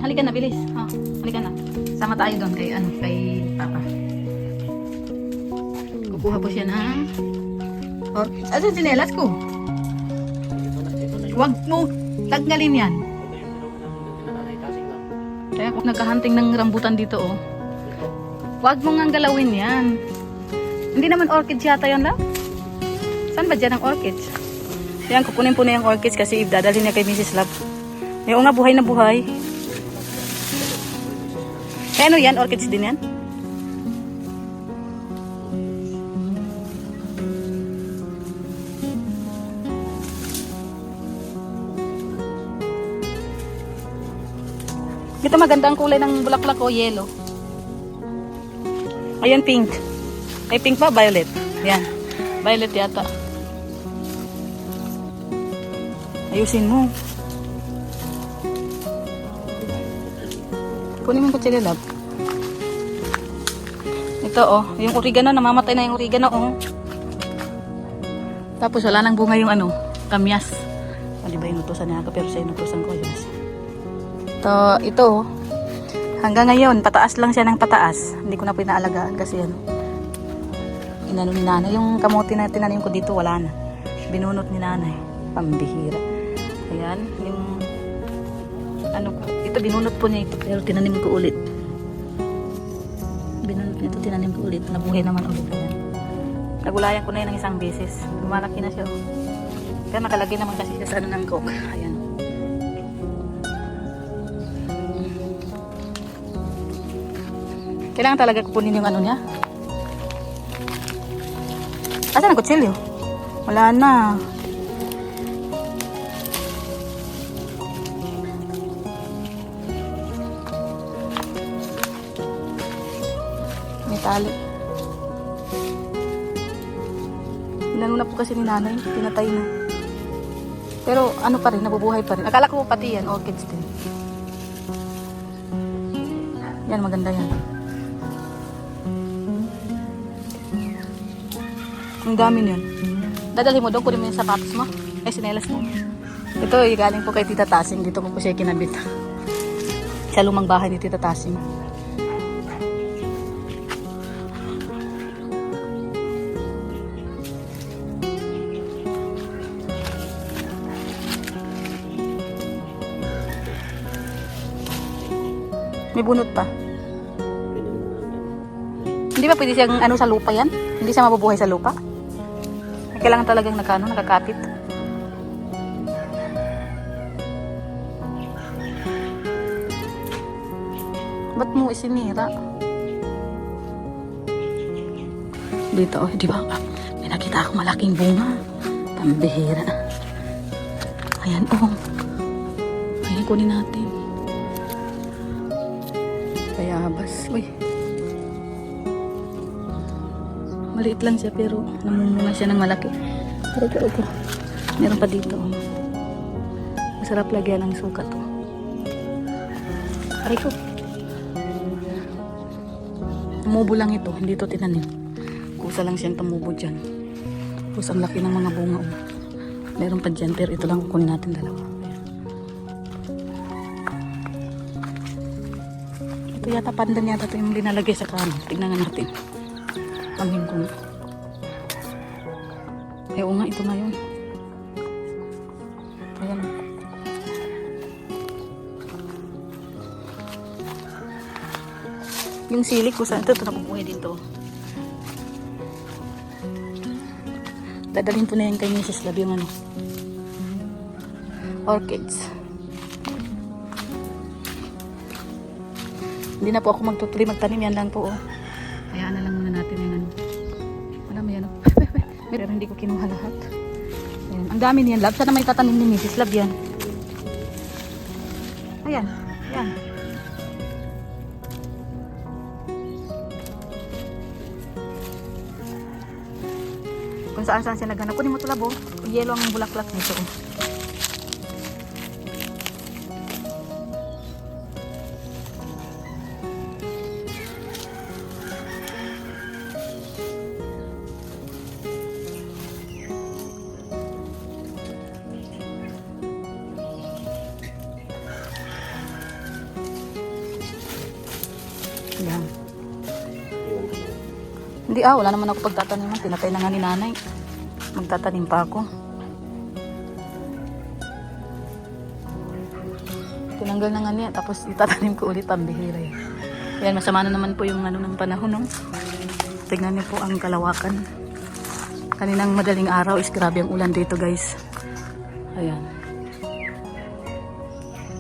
halika na, bilis. Oh, halika na. Sama tayo doon kay, kay Papa. Kukuha po siya ng orchids. Asan sinelas ko? Huwag mo tanggalin yan. Kaya kung nagkahunting ng rambutan dito, oh. Huwag mo nga galawin yan. Hindi naman orchids yata yun lang. Saan ba dyan ang orchids? Yan, kukunin po na yung orchids kasi dadalhin niya kay Mrs. Love. Yung nga, buhay na buhay. Eh, ano yan? Orchids din yan? Ito maganda ang kulay ng bulaklak ko, yellow. Ayan, pink. Ay, pink ba? Violet. Yan. Violet yata. Ayusin mo. Kunin mo yung kutsili, love. Ito, oh. Yung oregano, namamatay na yung oregano, oh. Tapos, wala nang bunga yung kamyas. O, diba inutusan niya ako, pero siya inutusan ko, yun. Ito, hanggang ngayon, pataas lang siya ng pataas. Hindi ko na pinaalagaan kasi inano ni nanay. Yung kamote na tinanim ko dito, wala na. Binunot ni nanay. Pambihira. Ayan, yung ito binunot po niya ito, pero tinanim ko ulit. Binunot niya ito, tinanim ko ulit. Nabuhay naman ulit. Ayan. Nagulayan ko na yun ng isang beses. Lumalaki na siya. Kaya nakalagay naman kasi siya sa ng coke. Ayan. Kailangan talaga kukunin yung niya. Asan ang kutsilyo? Wala na. May tali. Inano na po kasi ni nanay. Pinatay na. Pero ano pa rin, nabubuhay pa rin. Akala ko pati yan, orchids din. Yan, maganda yan. Ang dami niyan. Dadalhin mo doon, kunin mo yung sapatos mo. Ay, sinelas mo. Ito, galing po kay Tita Tasing. Dito ko po siya kinabit. Sa lumang bahay ni Tita Tasing. May bunot pa. Hindi ba pwede siyang sa lupa yan? Hindi siya mabubuhay sa lupa? Kailangan talagang nakakapit. Ba't mo isinira? Dito, oh, di ba? May nakita ako malaking bunga. Pambihira. Ayan, oh. Ayan, kunin natin. Bayabas. Uy. Maliit lang siya pero namumunga siya ng malaki. Ito. Meron pa dito. Masarap lagyan ng suka to. Aray ko. Tumubo lang ito. Hindi ito tinanim. Kusa lang siyang tumubo dyan. Tapos ang laki ng mga bunga. Meron pa dyan pero ito lang kukunin natin dalawa. Ito yata pandan yata ito yung linalagay sa kanan. Tignan nga natin. Amin ko na. Oo nga, ito na yun. Ayan. Yung sili ko saan ito napupuhay dito. Dadalhin po na yan kay Mrs. Love yung orchids. Hindi na po ako magtutuloy magtanim, yan lang po, oh. Hayaan na lang muna natin yung wala mo yan, oh. Pero hindi ko kinuha lahat. Ayan. Ang dami niyan, love. Sana may tatanim ni Mrs. Love yan. Ayan. Ayan. Kung saan siya naghanap. Kunin mo ito, labo. Yellow ang bulaklak nito. Yan. Hindi wala naman ako pagtataniman. Tinatay na nga ni nanay. Magtatanim pa ako. Tinanggal na nga niya. Tapos itatanim ko ulit ang bihira. Yan, masama na naman po yung ng panahon. No? Tignan niyo po ang kalawakan. Kaninang madaling araw is grabe ang ulan dito guys. Ayan.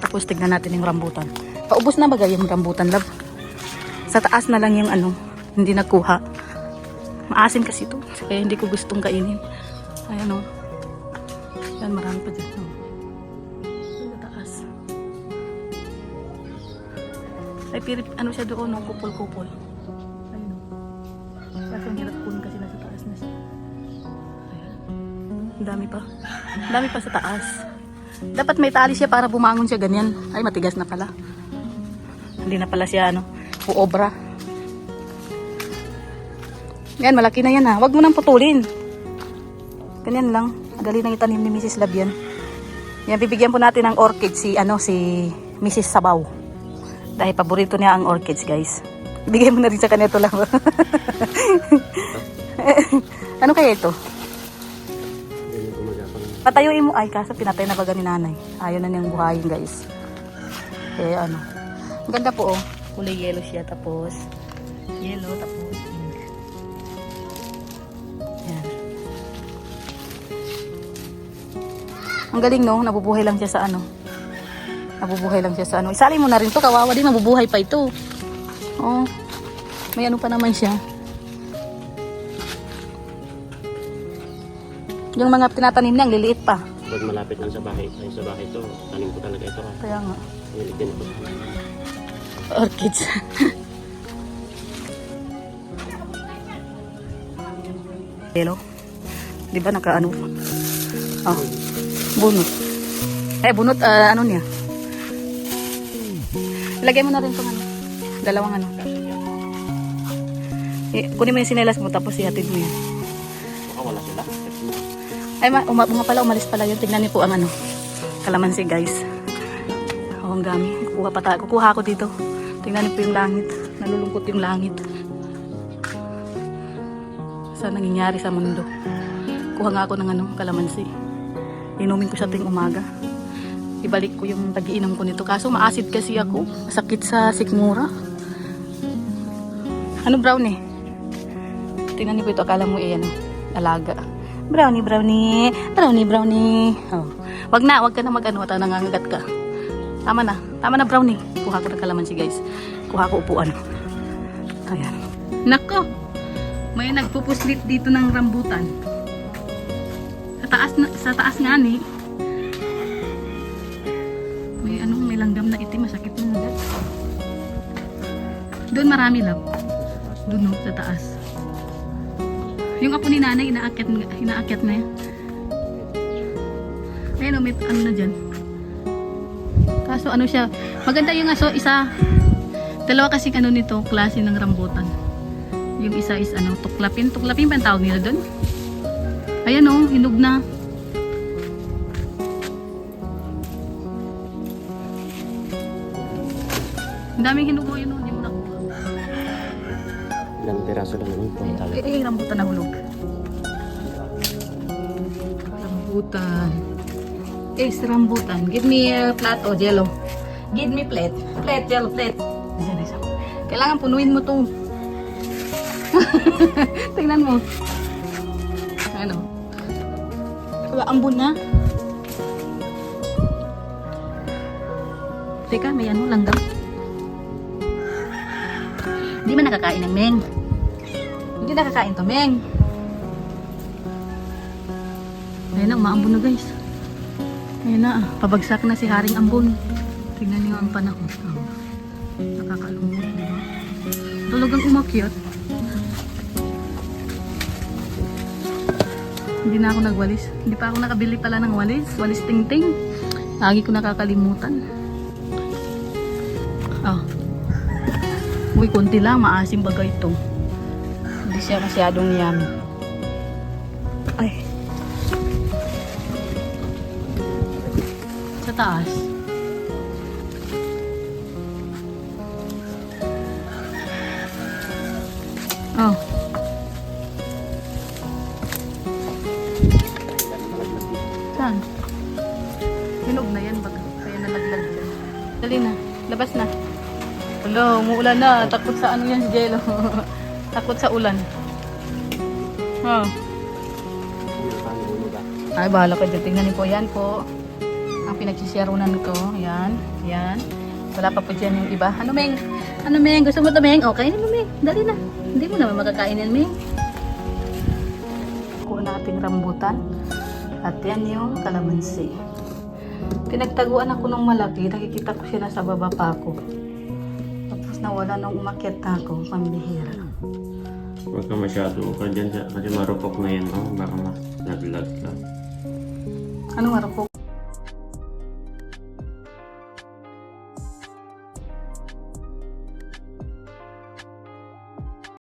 Tapos tignan natin yung rambutan. Paubos na bagay yung rambutan, love. Sa taas na lang yung hindi nakuha. Maasin kasi ito. Kaya hindi ko gustong kainin. Ayan o. Yan, marami pa dyan. Sa taas. Ay, pirip, siya doon, kupol-kupol. Ayun o. Kasi ang hirap kunin kasi nasa taas na siya. Ayan. Ang dami pa. Ang dami pa sa taas. Dapat may tali siya para bumangon siya ganyan. Ay, matigas na pala. Hindi na pala siya, uobra. Yan, malaki na yan ha. Huwag mo nang putulin. Ganyan lang. Madali nang itanim ni Mrs. Lab yan. Yan, bibigyan po natin ng orchid si Mrs. Sabaw. Dahil paborito niya ang orchids, guys. Bigyan mo na rin sa kanya ito lang. Ano kaya ito? Patayuin mo. Ay, kaso pinatay na baga ni nanay. Ayaw na niyang buhayin, guys. Kaya Ang ganda po, kulay yellow siya. Tapos, yellow, tapos pink. Yan. Ang galing, no? Nabubuhay lang siya sa Nabubuhay lang siya sa Isali mo na rin to, kawawa din, mabubuhay pa ito. Oh. May pa naman siya. Yung mga tinatanim niya, ang liliit pa. Pag malapit lang sa bahay ito, tanim ko talaga ito. Kaya nga. Nilagyan ko. Orchids. Yellow. Di ba naka Oh. Bunot. Bunot, niya. Lagay mo na rin itong dalawang kunin mo yung sinelas mo tapos ihatid mo yan. Baka wala sila. Ay, umalis pala yun. Tignan niyo po ang kalamansi, guys. Ang dami. Kukuha ako dito. Tingnan niyo po yung langit. Nalulungkot yung langit. Sa nangyayari sa mundo. Kuha nga ako ng kalamansi. Inumin ko siya tuwing umaga. Ibalik ko yung pag-iinom ko nito. Kaso maasid kasi ako. Masakit sa sikmura. Brownie? Tingnan niyo po ito. Akala mo alaga. Brownie. Oh. Wag ka na ata nangangagat ka. Tama na brownie. Kuha ko ng kalamansi, guys. Kuha ko upuan. Ayan. Nako. May nagpupuslit dito ng rambutan. Sa taas nga ni. May langgam na itim, masakit na agad. Doon marami lang. Doon sa taas. Yung apo ni nanay, inaakyat na yan. Ayun may na dyan. Kaso siya, maganda yung dalawa kasing nito, klase ng rambutan. Yung isa is tuklapin pa ang tawag nila doon. Ayan hinog na. Ang daming hinog yun, hindi mo nakuha. Ilang piraso lang ito. Rambutan na hulog. Rambutan. Rambutan. Give me a plate o jello. Give me plate. Plate, jello, plate. Kailangan punuin mo to. Tingnan mo. Ambon na. Teka, may langgam. Hindi man nakakain ng Meng. Hindi nakakain to, Meng. Ayun na, umaambon na, guys. Ayun na, pabagsak na si Haring Ambon. Tingnan niyo ang panahon. Nakakalungkot, diba? Talagang umakyat. Hindi na ako nagwalis. Hindi pa ako nakabili pala ng walis. Walis ting-ting. Lagi ko nakakalimutan. Uy, konti lang. Maasim bagay ito. Hindi siya masyadong yummy. Ay. Sa taas. Labas na. Hello, umuulan na. Takot sa ano yan si Jello. Takot sa ulan. Oh. Ay, bahala ka dyan. Tingnan niyo po. Yan po. Ang pinagsisyarunan ko. Yan. Yan. Wala pa po dyan yung iba. Ano, Meng? Ano, Meng? Gusto mo ito, Meng? Okay na mo, Meng. Dali na. Hindi mo naman makakain yan, Meng. Kuha nating rambutan. At yan yung kalamansi. Pinagtaguan ako ng malaki. Nakikita ko siya nasa baba pa ako. Tapos nawala nung umakyat na ako. Pambihira. Huwag ka masyado ka dyan kasi marupok na yan. Oh. Baka naglag ka. Anong marupok?